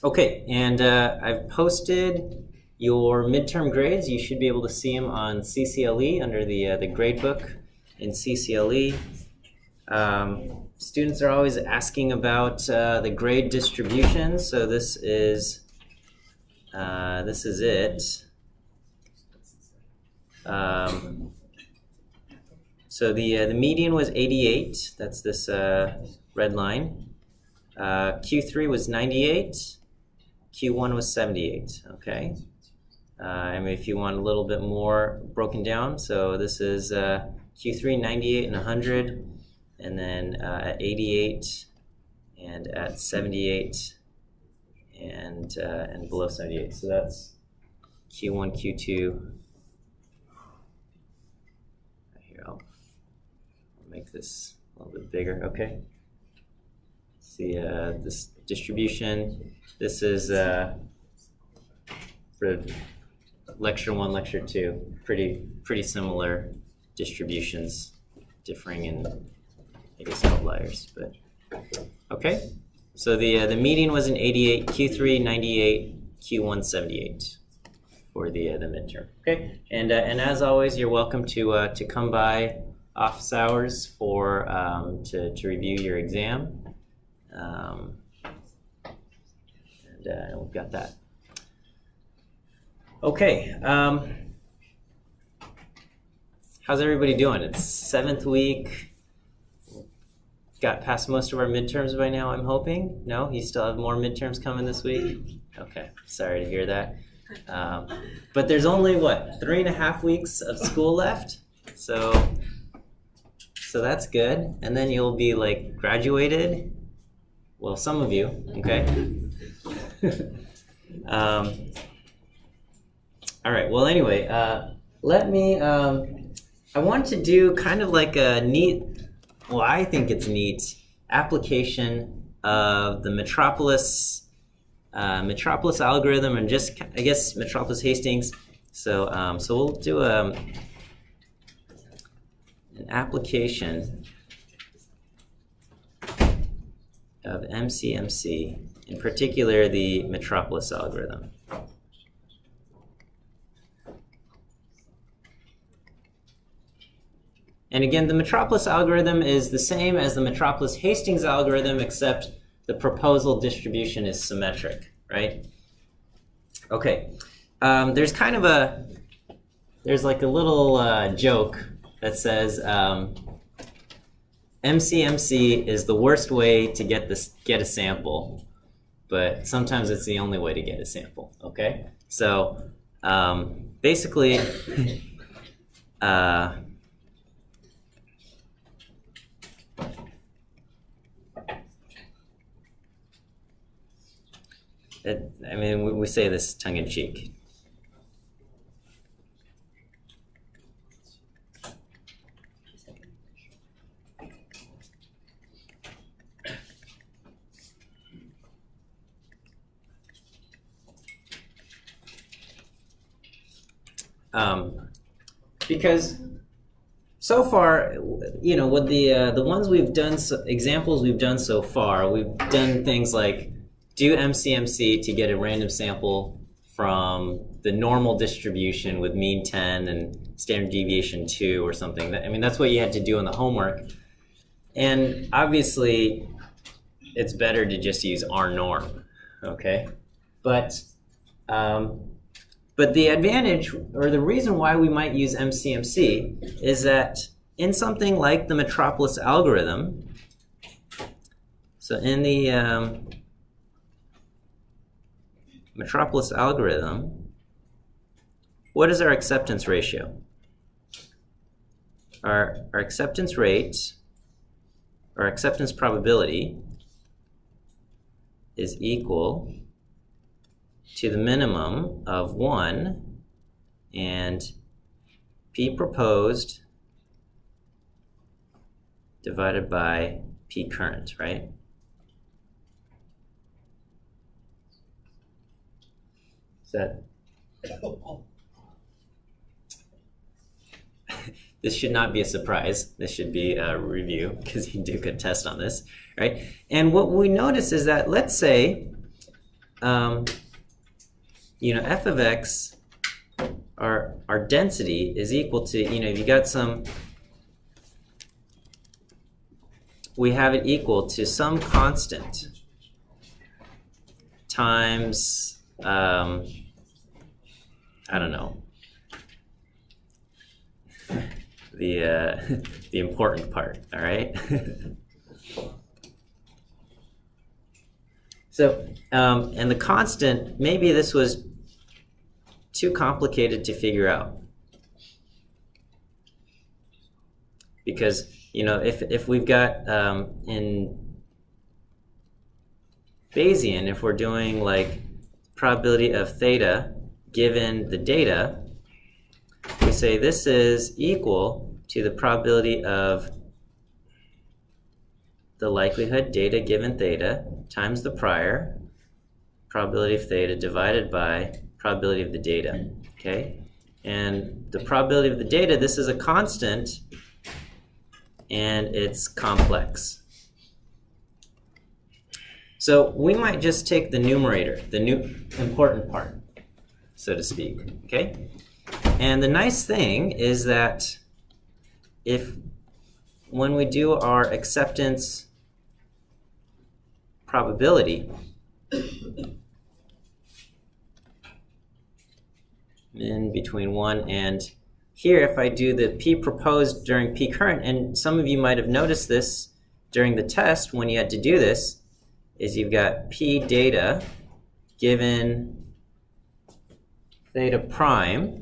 Okay, and I've posted your midterm grades. You should be able to see them on CCLE under the gradebook in CCLE. Students are always asking about the grade distribution, so this is it. So the median was 88. That's this red line. Q3 was 98. Q1 was 78. Okay. I mean, if you want a little bit more broken down, so this is Q3 98 and 100, and then at 88 and at 78 and below 78. So that's Q1, Q2. Here, I'll make this a little bit bigger. Okay. See this distribution. This is for lecture 1, lecture 2. Pretty similar distributions, differing in, I guess, outliers. But okay. So the median was in 88, Q3 98, Q1 78 for the midterm. Okay. And as always, you're welcome to come by office hours for to review your exam. And we've got that. Okay. How's everybody doing? It's 7th week. Got past most of our midterms by now, I'm hoping. No? You still have more midterms coming this week? Okay. Sorry to hear that. But there's only, 3.5 weeks of school left? So that's good. And then you'll be graduated. Well, some of you, okay? All right, well, anyway, let me, I want to do kind of like a neat, well, I think it's neat, application of the Metropolis algorithm and just, I guess, Metropolis Hastings. So we'll do an application of MCMC, in particular the Metropolis algorithm. And again, the Metropolis algorithm is the same as the Metropolis Hastings algorithm, except the proposal distribution is symmetric, right? Okay, there's kind of there's like a little joke that says, MCMC is the worst way to get a sample, but sometimes it's the only way to get a sample, okay? So basically, I mean, we say this tongue-in-cheek. Because so far, with the ones we've done, examples we've done so far, we've done things like do MCMC to get a random sample from the normal distribution with mean 10 and standard deviation 2 or something. I mean, that's what you had to do in the homework. And obviously, it's better to just use R norm, okay? But the advantage, or the reason why we might use MCMC, is that in something like the Metropolis algorithm, so in the Metropolis algorithm, what is our acceptance ratio? Our acceptance rate, our acceptance probability, is equal to the minimum of 1 and P proposed divided by P current, right? Is that? This should not be a surprise. This should be a review because you do a good test on this, right? And what we notice is that, let's say you know, f of x, our density is equal to, you know, if you got some, we have it equal to some constant times, I don't know, the important part, all right? So, and the constant, maybe this was too complicated to figure out. Because, you know, if we've got, in Bayesian, if we're doing like probability of theta given the data, we say this is equal to the probability of the likelihood data given theta times the prior probability of theta divided by probability of the data, okay? And the probability of the data, this is a constant, and it's complex. So we might just take the numerator, the new important part, so to speak, okay? And the nice thing is that when we do our acceptance probability, in between 1 and here, if I do the p proposed during p current, and some of you might have noticed this during the test when you had to do this, is you've got p data given theta prime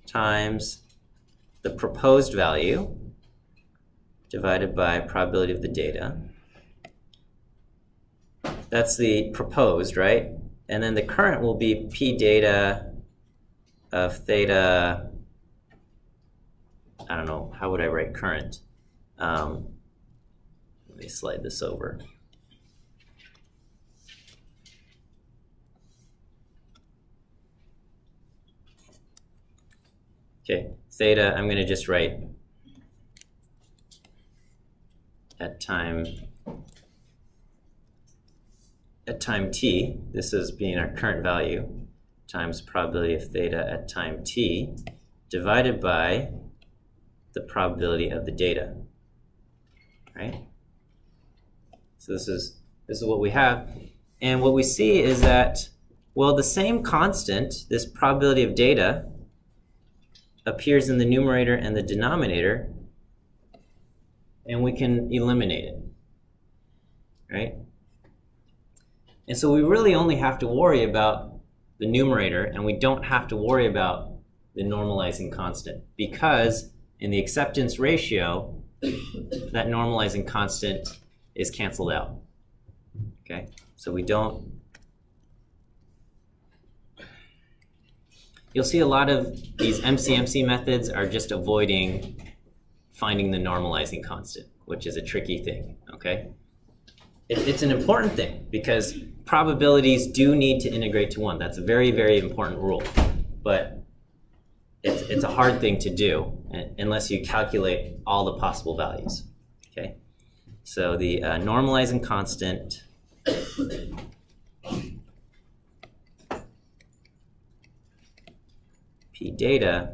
times the proposed value divided by probability of the data. That's the proposed, right? And then the current will be p data of theta, I don't know, how would I write current? Let me slide this over. Okay, theta, I'm going to just write at time t, this is being our current value, times probability of theta at time t, divided by the probability of the data, right? So this is what we have. And what we see is that, well, the same constant, this probability of data, appears in the numerator and the denominator, and we can eliminate it, right? And so we really only have to worry about the numerator, and we don't have to worry about the normalizing constant, because in the acceptance ratio, that normalizing constant is canceled out, okay? So we don't, you'll see a lot of these MC-MC methods are just avoiding finding the normalizing constant, which is a tricky thing, okay? It's an important thing because probabilities do need to integrate to 1. That's a very, very important rule. But it's a hard thing to do unless you calculate all the possible values, okay? So the normalizing constant P data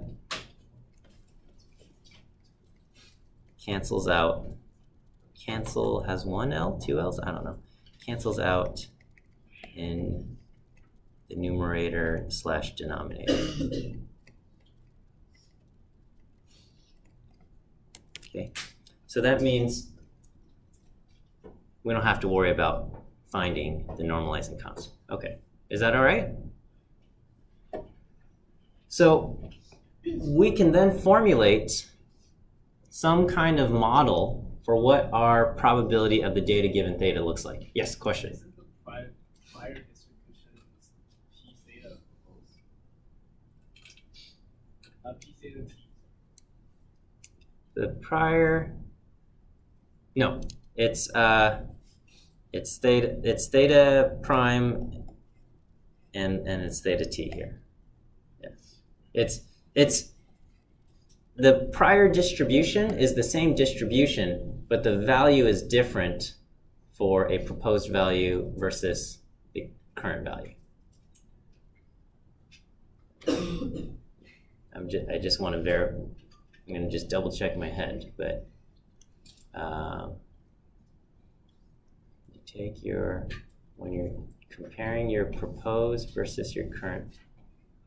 cancels out. Cancel has 1 L, 2 L's, I don't know. Cancels out in the numerator / denominator. Okay, so that means we don't have to worry about finding the normalizing constant. Okay, is that all right? So we can then formulate some kind of model for what our probability of the data given theta looks like. Yes, question? Is it the prior distribution is P theta proposed? P theta T. The prior, no, it's theta prime and it's theta t here. Yes, it's the prior distribution is the same distribution, but the value is different for a proposed value versus the current value. I just want to verify. I'm going to just double check in my head, but you take when you're comparing your proposed versus your current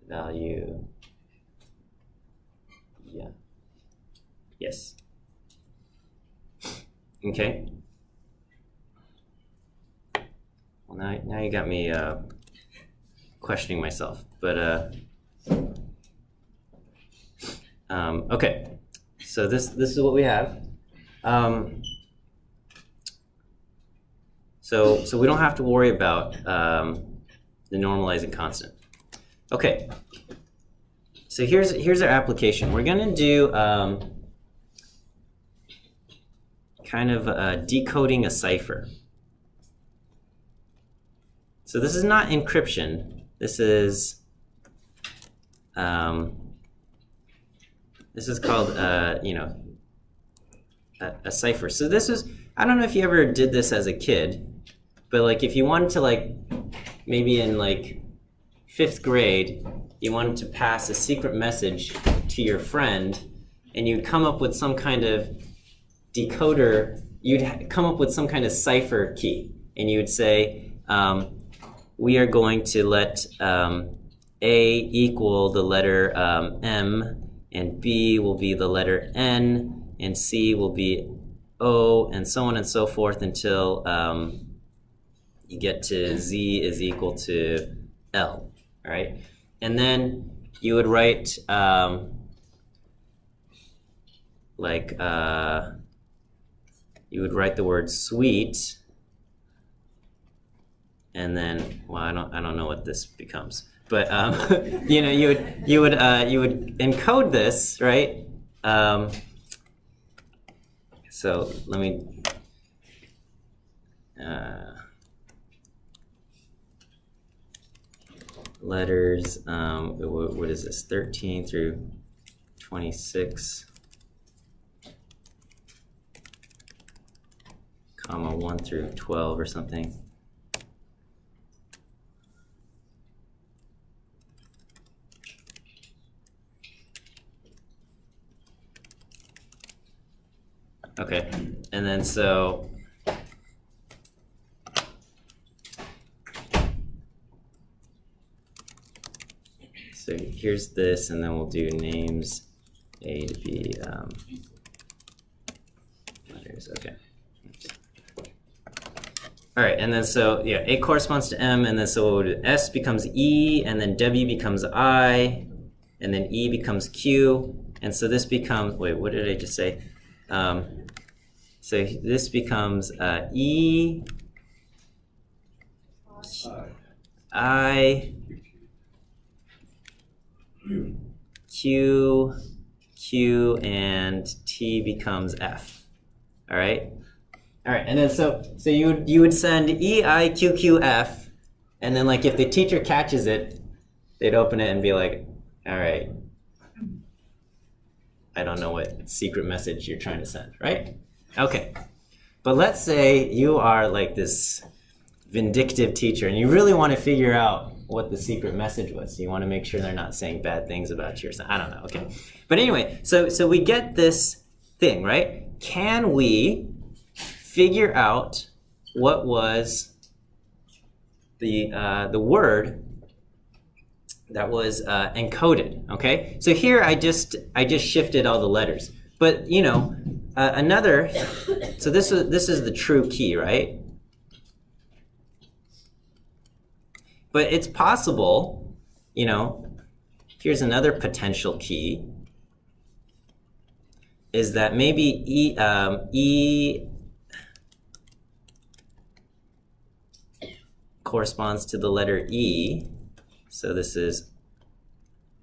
value. Yeah. Yes. Okay. Well, now you got me questioning myself, but okay. So this is what we have. So we don't have to worry about the normalizing constant. Okay. So here's our application. We're gonna do kind of decoding a cipher. So this is not encryption. This is called a cipher. So this is, I don't know if you ever did this as a kid, but like if you wanted to, like maybe in like 5th grade, you wanted to pass a secret message to your friend, and you'd come up with some kind of decoder, you'd come up with some kind of cipher key, and you would say, we are going to let A equal the letter M, and B will be the letter N, and C will be O, and so on and so forth until you get to Z is equal to L, all right? And then you would write you would write the word sweet, and then, well, I don't know what this becomes, but you know, you would encode this, right? So let me letters. What is this? 13 through 26, comma 1 through 12 or something. Okay, and then so here's this, and then we'll do names A to B letters. Okay. All right, and then so yeah, A corresponds to M, and then so S becomes E, and then W becomes I, and then E becomes Q, and so this becomes, wait, what did I just say? So this becomes E, I, Q, Q, and T becomes F. All right. All right, and then so you would send E, I, Q, Q, F, and then like if the teacher catches it, they'd open it and be like, all right, I don't know what secret message you're trying to send, right? Okay, but let's say you are like this vindictive teacher and you really want to figure out what the secret message was. You want to make sure they're not saying bad things about you or something. I don't know, okay. But anyway, so we get this thing, right? Can we figure out what was the word that was encoded, okay? So here I just shifted all the letters. But you know, so this is the true key, right? But it's possible, you know, here's another potential key, is that maybe E corresponds to the letter E. So this is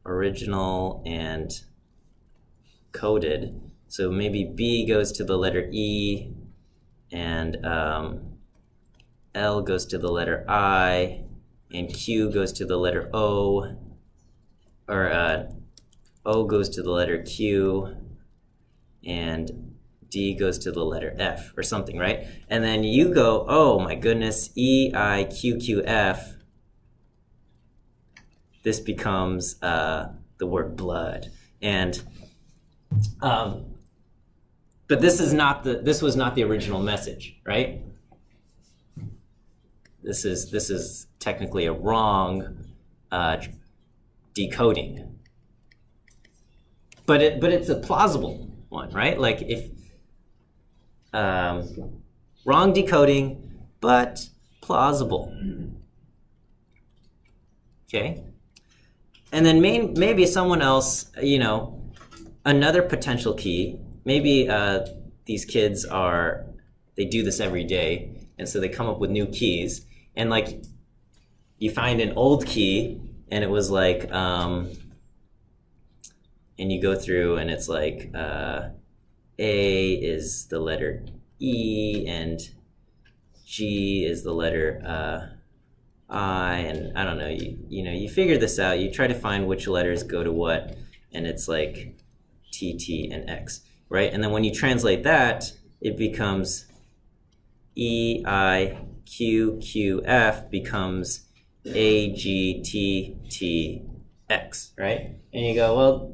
original and coded. So maybe B goes to the letter E, and L goes to the letter I, and Q goes to the letter O, or O goes to the letter Q, and D goes to the letter F, or something, right? And then you go, oh my goodness, E, I, Q, Q, F, this becomes the word blood. And but this was not the original message, right? This is technically a wrong decoding, but it's a plausible one, right? Like if wrong decoding, but plausible. Okay, and then maybe someone else, another potential key. Maybe these kids they do this every day, and so they come up with new keys, and like you find an old key, and it was like, and you go through, and it's like A is the letter E, and G is the letter I, and I don't know. You figure this out. You try to find which letters go to what, and it's like T, T, and X, right? And then when you translate that, it becomes E, I, Q, Q, F becomes A, G, T, T, X, right? And you go, well,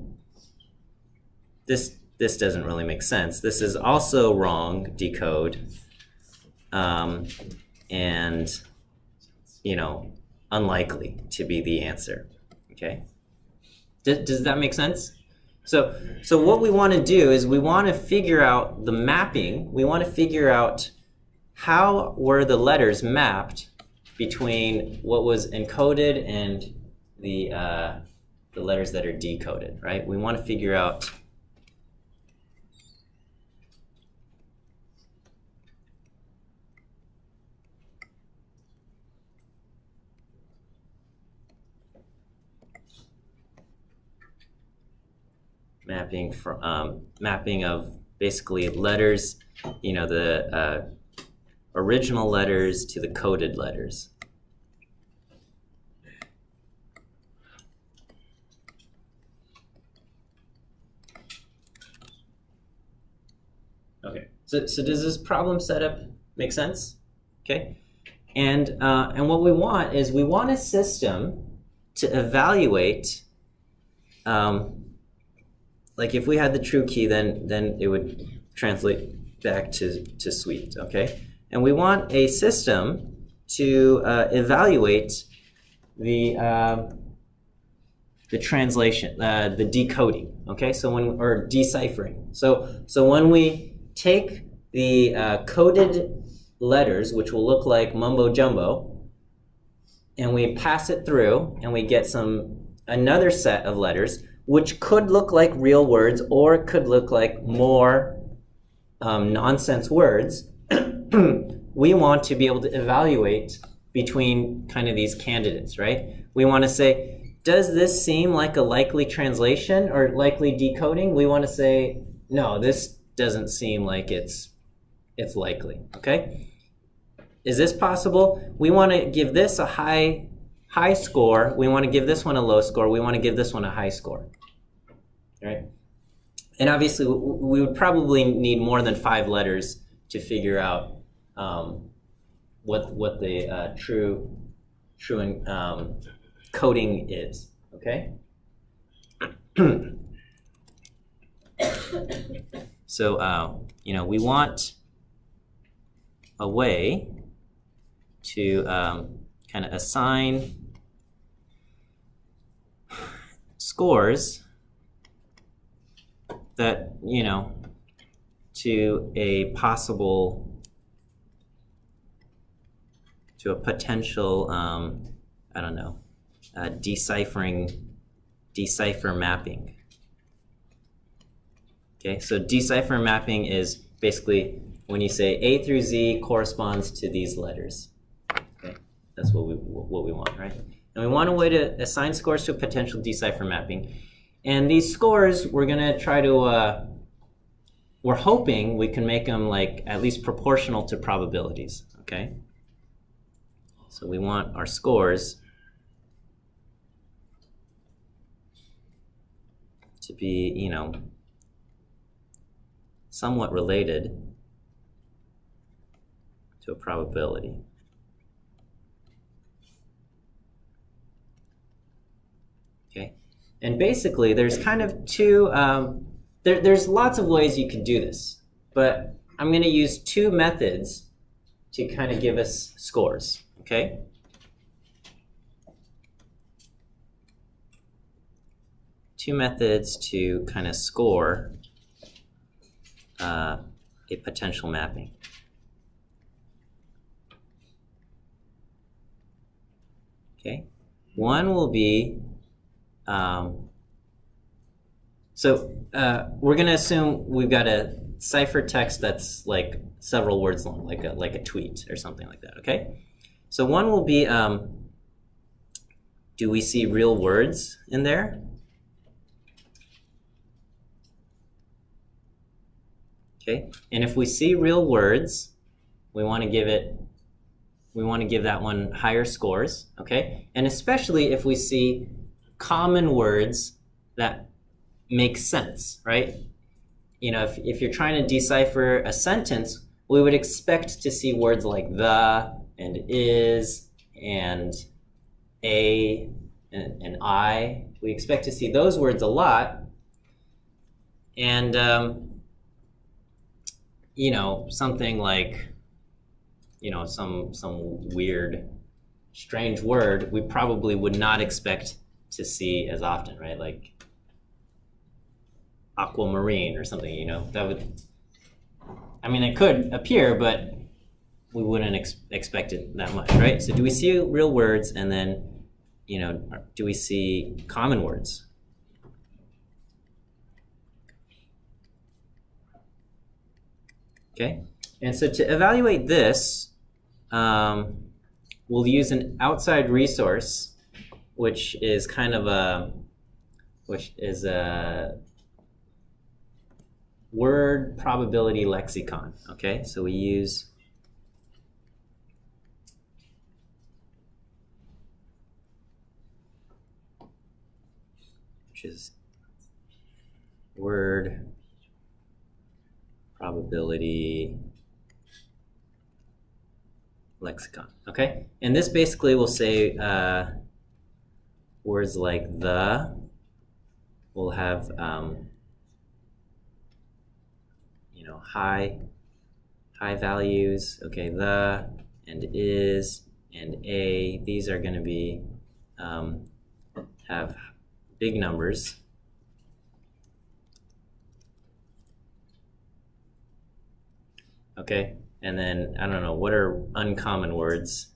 this doesn't really make sense. This is also wrong decode, and unlikely to be the answer. Okay, does that make sense? So what we want to do is we want to figure out the mapping. We want to figure out how were the letters mapped between what was encoded and the letters that are decoded, right? We want to figure out mapping of basically letters, the original letters to the coded letters. Okay, so does this problem setup make sense? Okay, and what we want is we want a system to evaluate. Like if we had the true key, then it would translate back to sweet, okay? And we want a system to evaluate the translation, the decoding, okay? Or deciphering. So when we take the coded letters, which will look like mumbo jumbo, and we pass it through, and we get another set of letters, which could look like real words or it could look like more nonsense words, we want to be able to evaluate between kind of these candidates, right? We want to say, does this seem like a likely translation or likely decoding? We want to say, no, this doesn't seem like it's likely, okay? Is this possible? We want to give this a high score. We want to give this one a low score. We want to give this one a high score, right? And obviously, we would probably need more than 5 letters to figure out what the true coding is. Okay. So we want a way to kind of assign scores that, to a potential, decipher mapping. Okay, so decipher mapping is basically when you say A through Z corresponds to these letters. Okay, that's what we want, right? And we want a way to assign scores to a potential decipher mapping. And these scores, we're gonna try to, we're hoping we can make them like at least proportional to probabilities, okay? So we want our scores to be, somewhat related to a probability. Okay, and basically there's kind of two, there's lots of ways you could do this, but I'm going to use two methods to kind of give us scores, okay? Two methods to kind of score a potential mapping. Okay, one will be, we're going to assume we've got a cipher text that's like several words long, like a tweet or something like that, okay? So one will be, do we see real words in there? Okay, and if we see real words, we want to give that one higher scores, okay? And especially if we see common words that make sense, right? You know, if you're trying to decipher a sentence, we would expect to see words like the and is and a and I. We expect to see those words a lot. And, you know, something like, you know, some weird, strange word, we probably would not expect to see as often, right? Like aquamarine or something, you know, that would, I mean, it could appear, but we wouldn't expect it that much, right? So do we see real words, and then, you know, do we see common words? Okay, and so to evaluate this, we'll use an outside resource, which is kind of a word probability lexicon. Okay, so we use word probability lexicon. Okay, and this basically will say words like the will have you know, high values. Okay, the and is and a, these are going to be have big numbers. Okay, and then I don't know, what are uncommon words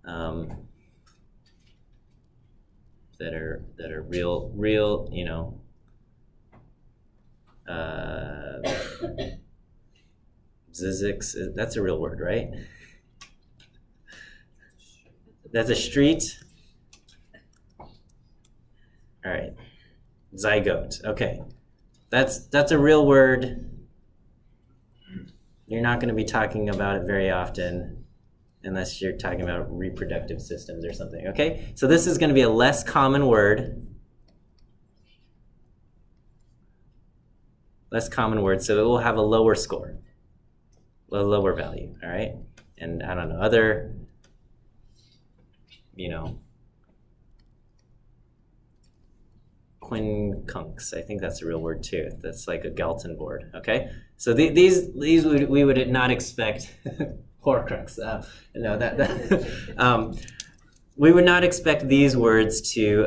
that are real, you know, Zizix, that's a real word, right? That's a street. All right, zygote. Okay, that's a real word. You're not going to be talking about it very often unless you're talking about reproductive systems or something, okay? So this is going to be a less common word. Less common word, so it will have a lower score, a lower value, all right? And I don't know, other, you know, quincunx, I think that's a real word too. That's like a Galton board, okay? So these we would not expect, Horcrux, no, we would not expect these words to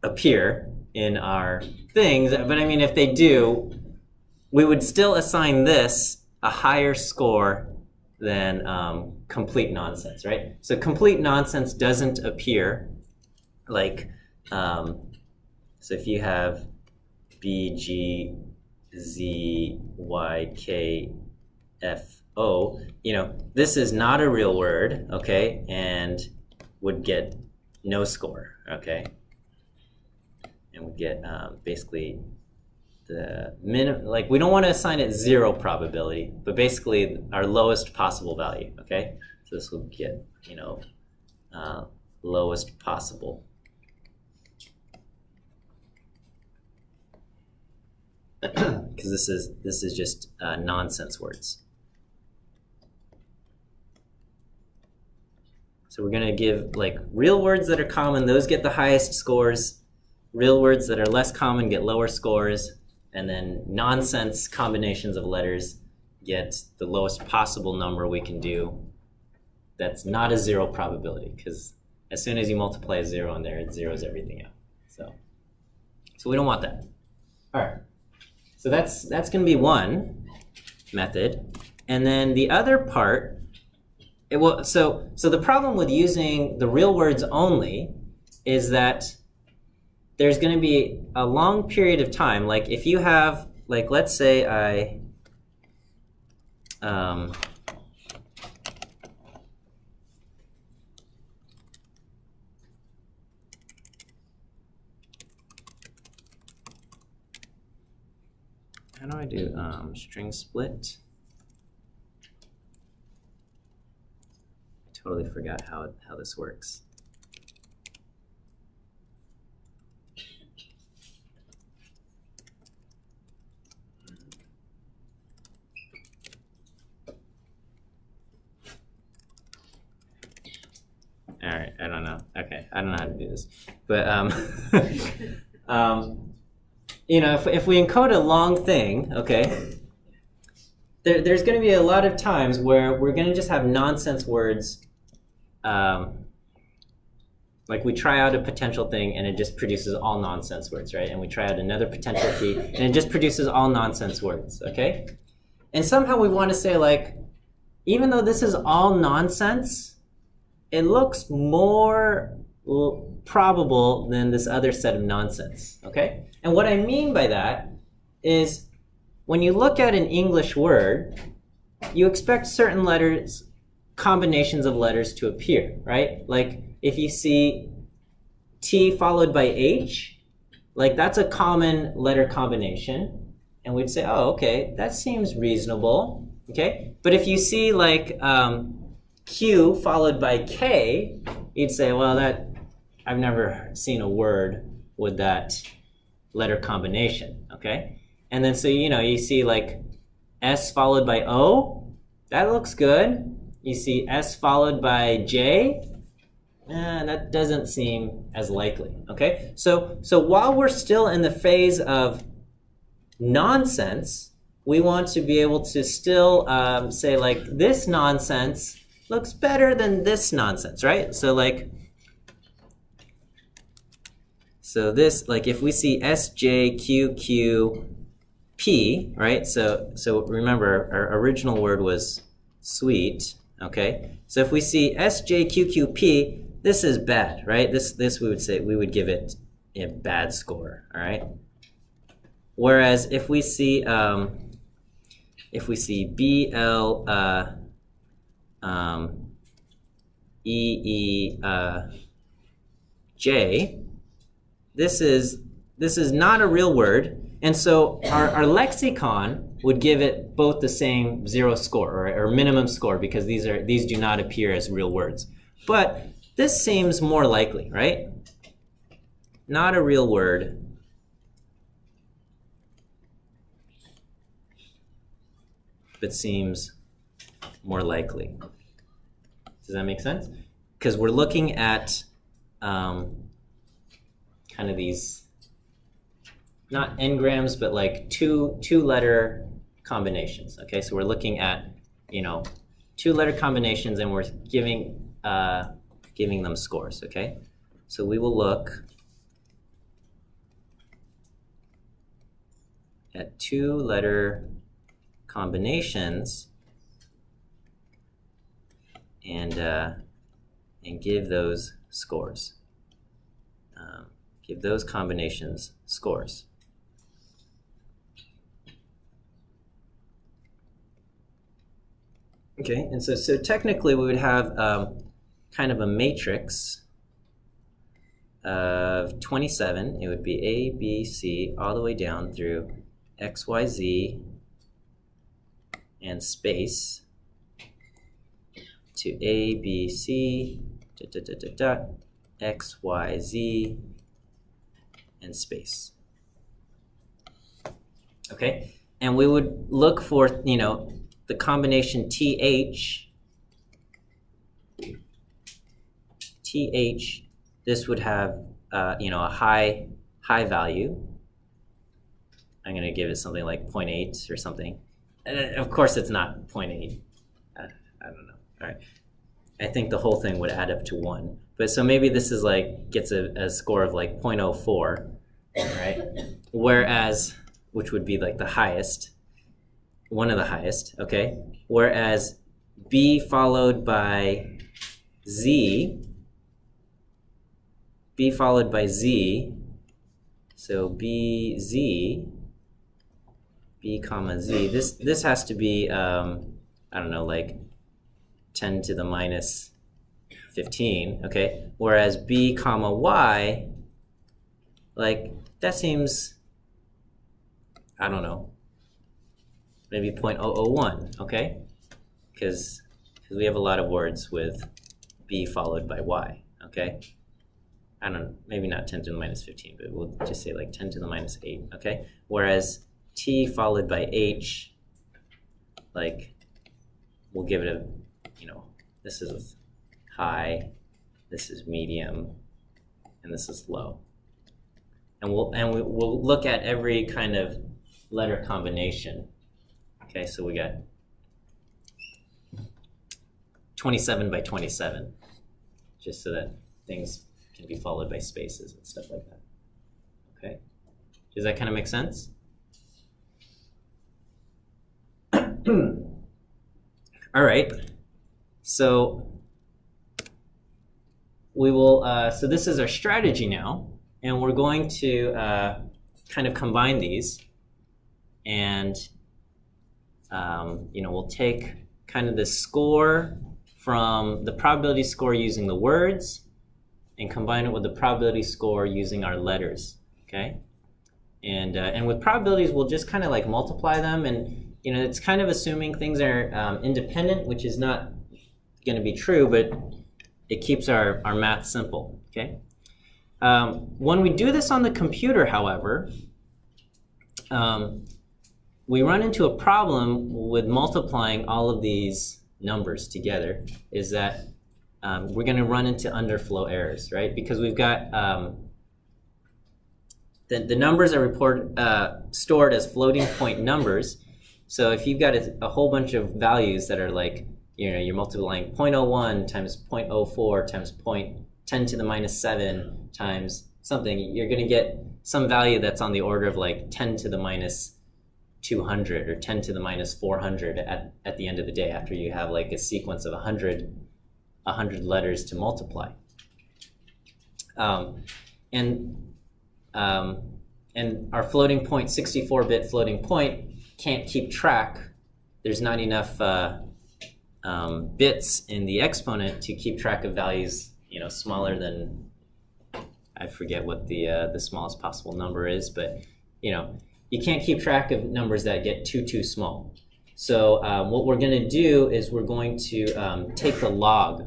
appear in our things, but I mean, if they do, we would still assign this a higher score than complete nonsense, right? So complete nonsense doesn't appear like, so if you have B, G, Z, Y, K, F, O, you know, this is not a real word, okay, and would get no score, okay? And would get basically the like, we don't want to assign it 0 probability, but basically our lowest possible value, okay? So this will get, you know, lowest possible. Because this is just nonsense words. So we're going to give like real words that are common, those get the highest scores. Real words that are less common get lower scores. And then nonsense combinations of letters get the lowest possible number we can do that's not a 0 probability, because as soon as you multiply a 0 in there, it zeroes everything out. So we don't want that. All right. So that's going to be one method. And then the other part, so the problem with using the real words only is that there's going to be a long period of time. Like if you have, like let's say I how do I do string split? I totally forgot how this works. All right, I don't know. Okay, I don't know how to do this, but you know, if we encode a long thing, okay, there's going to be a lot of times where we're going to just have nonsense words. Like we try out a potential thing and it just produces all nonsense words, right? And we try out another potential key and it just produces all nonsense words, okay? And somehow we want to say like, even though this is all nonsense, it looks more probable than this other set of nonsense, okay? And what I mean by that is when you look at an English word, you expect certain letters, combinations of letters to appear, right? Like if you see T followed by H, like that's a common letter combination. And we'd say, oh, okay, that seems reasonable, okay? But if you see like Q followed by K, you'd say, well, that I've never seen a word with that letter combination, okay? And then so, you know, you see like S followed by O, that looks good. You see S followed by J, that doesn't seem as likely, okay? So while we're still in the phase of nonsense, we want to be able to still say like this nonsense looks better than this nonsense, right? So like, so this, like if we see S, J, Q, Q, P, right? So remember, our original word was sweet, okay? So if we see S, J, Q, Q, P, this is bad, right? This we would say, we would give it a bad score, all right? Whereas if we see B, L, E, E, J, this is not a real word, and so our lexicon would give it both the same 0 score or minimum score because these do not appear as real words. But this seems more likely, right? Not a real word. But seems more likely. Does that make sense? Because we're looking at kind of these, not n-grams, but like two-letter combinations. Okay, so we're looking at, you know, 2-letter combinations, and we're giving them scores. Okay, so we will look at 2-letter combinations and give those scores. Give those combinations scores. Okay, and so technically we would have kind of a matrix of 27. It would be A, B, C, all the way down through X, Y, Z, and space to A, B, C, X, Y, Z, and space. Okay, and we would look for, you know, the combination TH th, this would have a high value. I'm going to give it something like 0.8 or something. And of course, it's not 0.8. I don't know. All right. I think the whole thing would add up to 1. But so maybe this is like gets a score of like 0.04, right? Whereas, which would be like the highest, one of the highest, okay? Whereas B followed by Z, so B comma Z, this has to be, I don't know, like 10 to the minus 15, okay? Whereas B comma Y, like that seems, I don't know, maybe 0.001, okay? Because we have a lot of words with B followed by Y, okay? I don't know, maybe not 10 to the minus 15, but we'll just say like 10 to the minus 8, okay? Whereas T followed by H, like, we'll give it a, this is high, this is medium, and this is low. And we'll look at every kind of letter combination. Okay, so we got 27 by 27, just so that things can be followed by spaces and stuff like that. Okay, does that kind of make sense? All right, so we will, so this is our strategy now, and we're going to kind of combine these, and we'll take kind of the score from the probability score using the words and combine it with the probability score using our letters, okay? And with probabilities, we'll just kind of like multiply them, and it's kind of assuming things are independent, which is not going to be true, but it keeps our math simple, okay? When we do this on the computer, however, we run into a problem with multiplying all of these numbers together, is that we're going to run into underflow errors, right? Because we've got the numbers are stored as floating point numbers. So if you've got a whole bunch of values that are like, you're multiplying 0.01 times 0.04 times 10 to the minus 7 times something, you're going to get some value that's on the order of like 10 to the minus 200 or 10 to the minus 400 at the end of the day, after you have like a sequence of 100 letters to multiply. And our floating point, 64-bit floating point, can't keep track. There's not enough bits in the exponent to keep track of values, smaller than, I forget what the smallest possible number is, but you can't keep track of numbers that get too small. So what we're going to do is we're going to take the log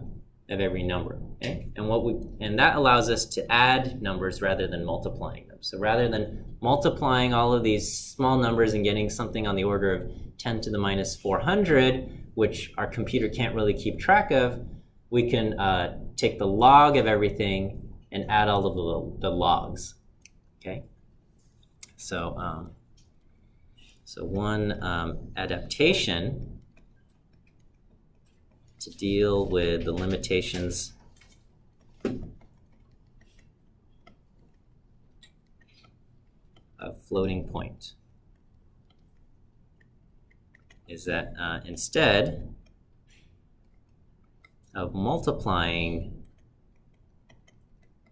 of every number, okay? And that allows us to add numbers rather than multiplying them. So rather than multiplying all of these small numbers and getting something on the order of 10 to the minus 400, which our computer can't really keep track of, we can take the log of everything and add all of the logs, okay? So, one adaptation to deal with the limitations of floating point is that instead of multiplying,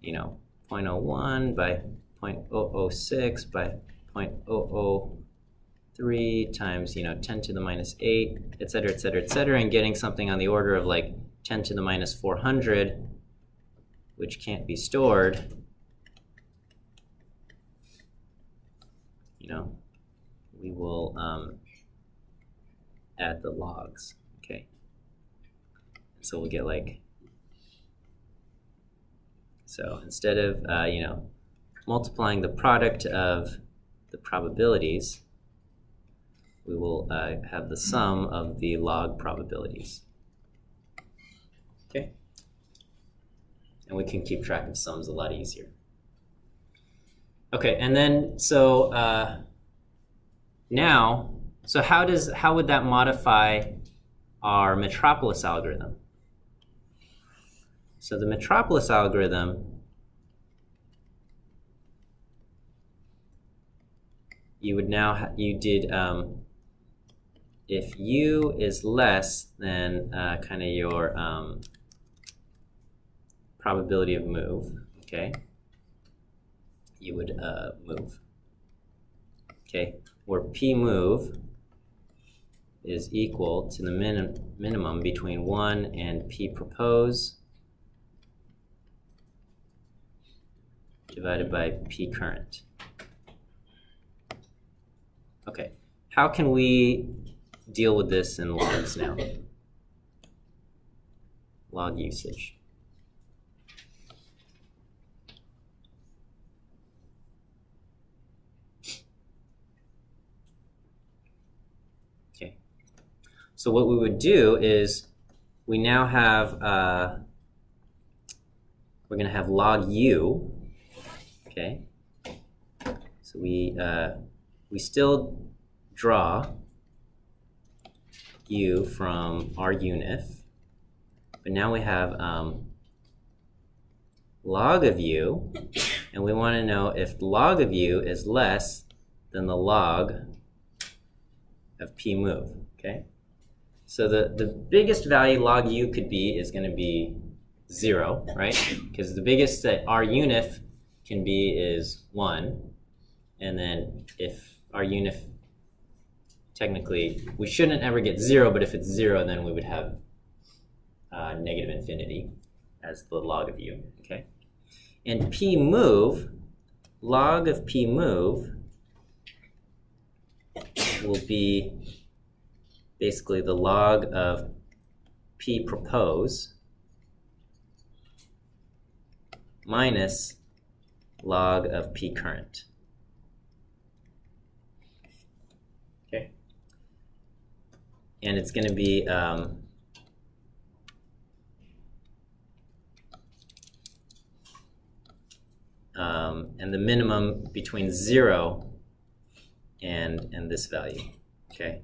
0.01 by 0.006 by 0.003 times, 10 to the minus 8, et cetera, et cetera, et cetera, and getting something on the order of like 10 to the minus 400, which can't be stored, we will add the logs, okay? So we'll get like, so instead of, multiplying the product of the probabilities, we will have the sum of the log probabilities. Okay. And we can keep track of sums a lot easier. Okay, and then so now, so how would that modify our Metropolis algorithm? So the Metropolis algorithm, you would now you did if u is less than kind of your probability of move, okay, you would move, okay, where p move is equal to the minimum between 1 and p propose divided by p current. Okay, how can we deal with this in logs now? Log usage. Okay, so what we would do is we now have, we're going to have log u, okay? So we still draw u from our unif, but now we have log of u, and we want to know if log of u is less than the log of p move, okay? So the biggest value log u could be is going to be 0, right? Because the biggest that our unif can be is 1, and then if our unif, technically, we shouldn't ever get 0, but if it's 0, then we would have negative infinity as the log of u, okay? And p move, log of p move will be basically the log of p propose minus log of p current. Okay. And it's going to be and the minimum between 0 and this value. Okay.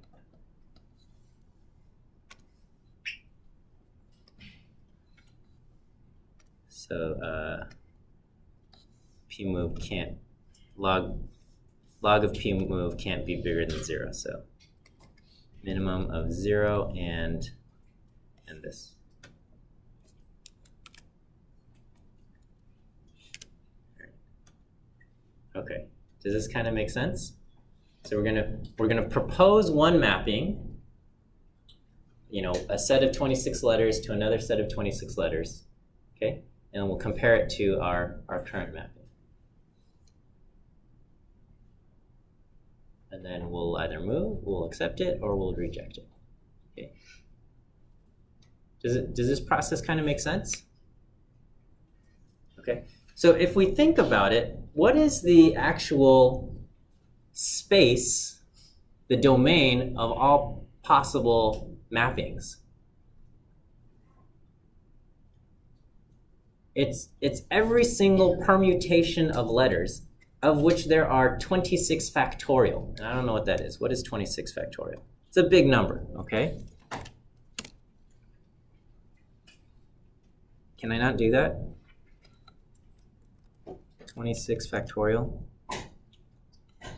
So p move can't, log of p move can't be bigger than 0. So minimum of 0 and this. Okay, does this kind of make sense? So we're gonna propose one mapping, you know, a set of 26 letters to another set of 26 letters, okay? And we'll compare it to our current mapping. And then we'll either move, we'll accept it, or we'll reject it. Okay. Does this process kind of make sense? Okay. So if we think about it, what is the actual space, the domain of all possible mappings? It's every single permutation of letters, of which there are 26 factorial. And I don't know what that is. What is 26 factorial? It's a big number, okay? Can I not do that? 26 factorial. All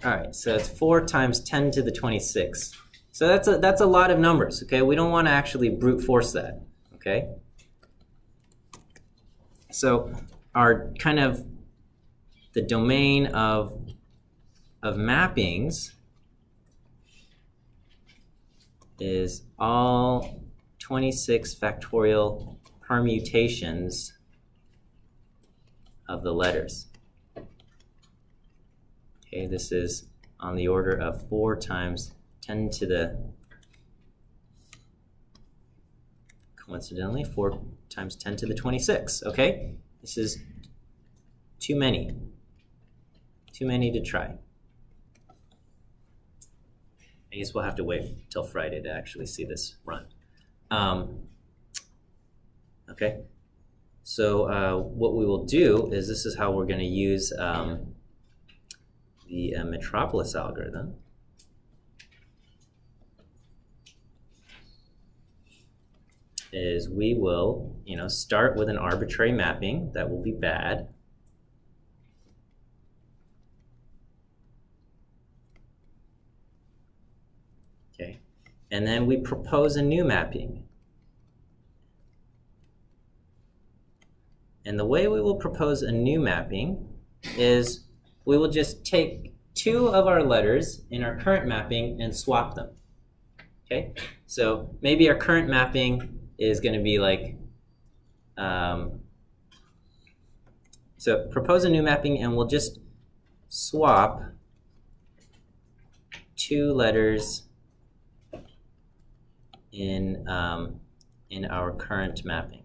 right, so it's 4 times 10 to the 26. So that's a lot of numbers, okay? We don't want to actually brute force that, okay? So our kind of the domain of mappings is all 26 factorial permutations of the letters. Okay, this is on the order of 4 times 10 to the, coincidentally, 4 times 10 to the 26, okay? This is too many to try. I guess we'll have to wait till Friday to actually see this run. Okay, So what we will do is this is how we're going to use the Metropolis algorithm. Is we will, start with an arbitrary mapping that will be bad. Okay, and then we propose a new mapping. And the way we will propose a new mapping is we will just take two of our letters in our current mapping and swap them. Okay, so maybe our current mapping is going to be like, so propose a new mapping and we'll just swap two letters in our current mapping.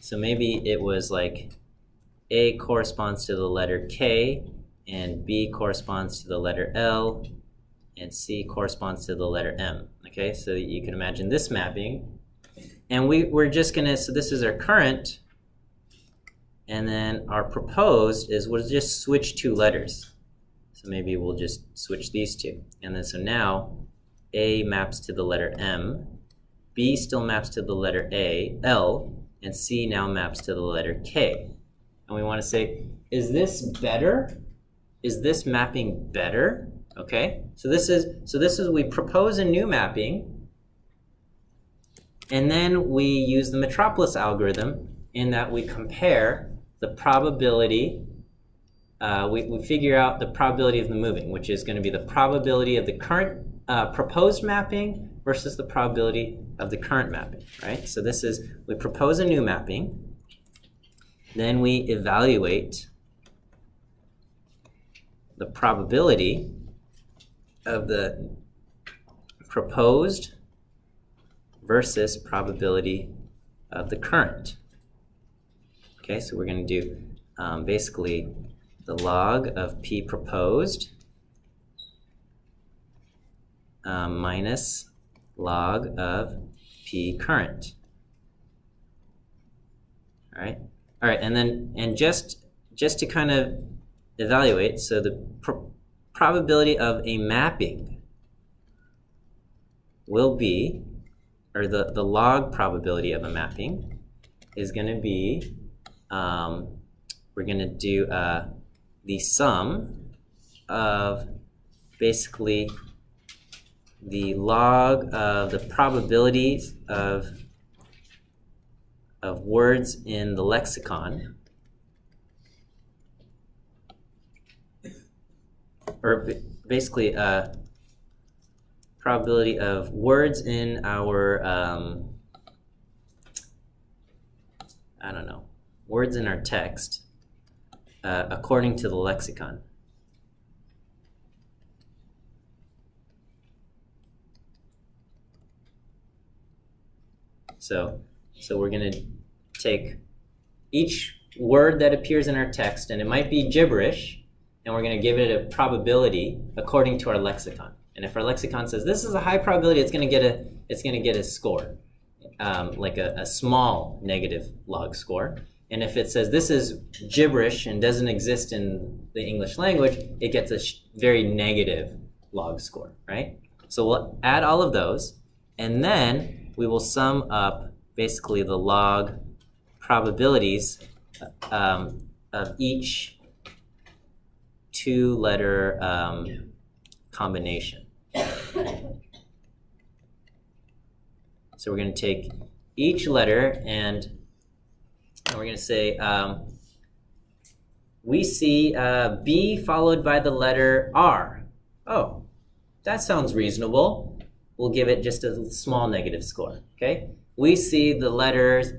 So maybe it was like A corresponds to the letter K, and B corresponds to the letter L, and C corresponds to the letter M. Okay, so you can imagine this mapping. And we're just gonna, so this is our current, and then our proposed is we'll just switch two letters. So maybe we'll just switch these two. And then so now A maps to the letter M, B still maps to the letter L, and C now maps to the letter K. And we want to say, is this better? Is this mapping better? Okay, so this is we propose a new mapping, and then we use the Metropolis algorithm in that we compare the probability. We figure out the probability of the moving, which is going to be the probability of the current proposed mapping versus the probability of the current mapping, right? So this is, we propose a new mapping, then we evaluate the probability of the proposed versus probability of the current. Okay, so we're going to do basically the log of P proposed minus log of P current. All right, and just to kind of evaluate, so the probability of a mapping will be, or the log probability of a mapping is going to be, we're going to do the sum of basically the log of the probabilities of words in the lexicon, or basically probability of words in our words in our text according to the lexicon. So we're going to take each word that appears in our text, and it might be gibberish, and we're going to give it a probability according to our lexicon. And if our lexicon says this is a high probability, it's going to get a score, like a small negative log score. And if it says this is gibberish and doesn't exist in the English language, it gets a very negative log score, right? So we'll add all of those, and then we will sum up basically the log probabilities of each two-letter combination. So we're going to take each letter and we're going to say we see B followed by the letter R. Oh, that sounds reasonable. We'll give it just a small negative score. Okay. We see the letters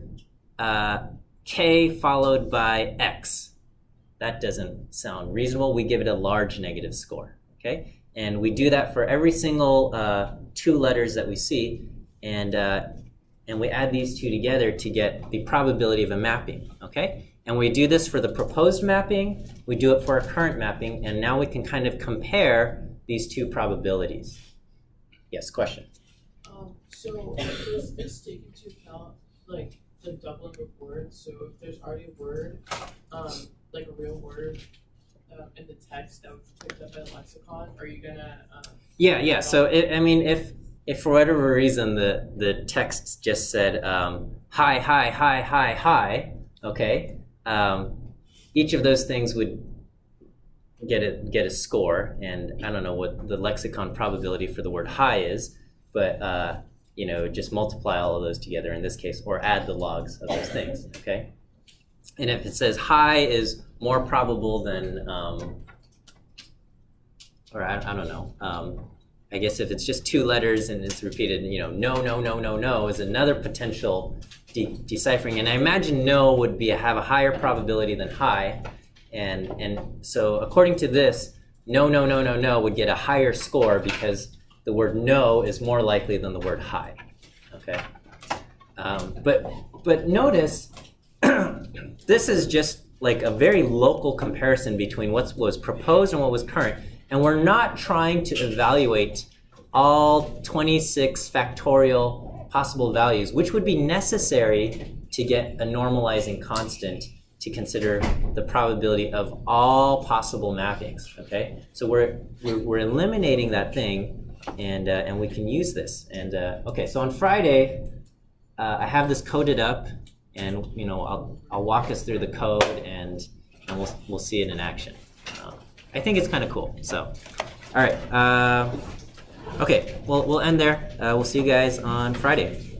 K followed by X. That doesn't sound reasonable. We give it a large negative score. Okay. And we do that for every single two letters that we see, and we add these two together to get the probability of a mapping, okay? And we do this for the proposed mapping, we do it for our current mapping, and now we can kind of compare these two probabilities. Yes, question? So does this take into account like the doubling of words? So if there's already a word, like a real word, in the text that was picked up by the lexicon, are you gonna? Yeah. So I mean, if for whatever reason the text just said hi, okay, each of those things would get a score, and I don't know what the lexicon probability for the word hi is, but just multiply all of those together in this case, or add the logs of those things, okay? And if it says hi is more probable than, or I don't know, I guess if it's just two letters and it's repeated, no is another potential deciphering. And I imagine no would have a higher probability than hi. And so according to this, no would get a higher score because the word no is more likely than the word hi. Okay. But notice this is just like a very local comparison between what was proposed and what was current. And we're not trying to evaluate all 26 factorial possible values, which would be necessary to get a normalizing constant to consider the probability of all possible mappings. Okay, so we're eliminating that thing, and we can use this. And okay, so on Friday, I have this coded up, and I'll walk us through the code, and we'll see it in action. I think it's kind of cool. So, all right. Okay, we'll end there. We'll see you guys on Friday.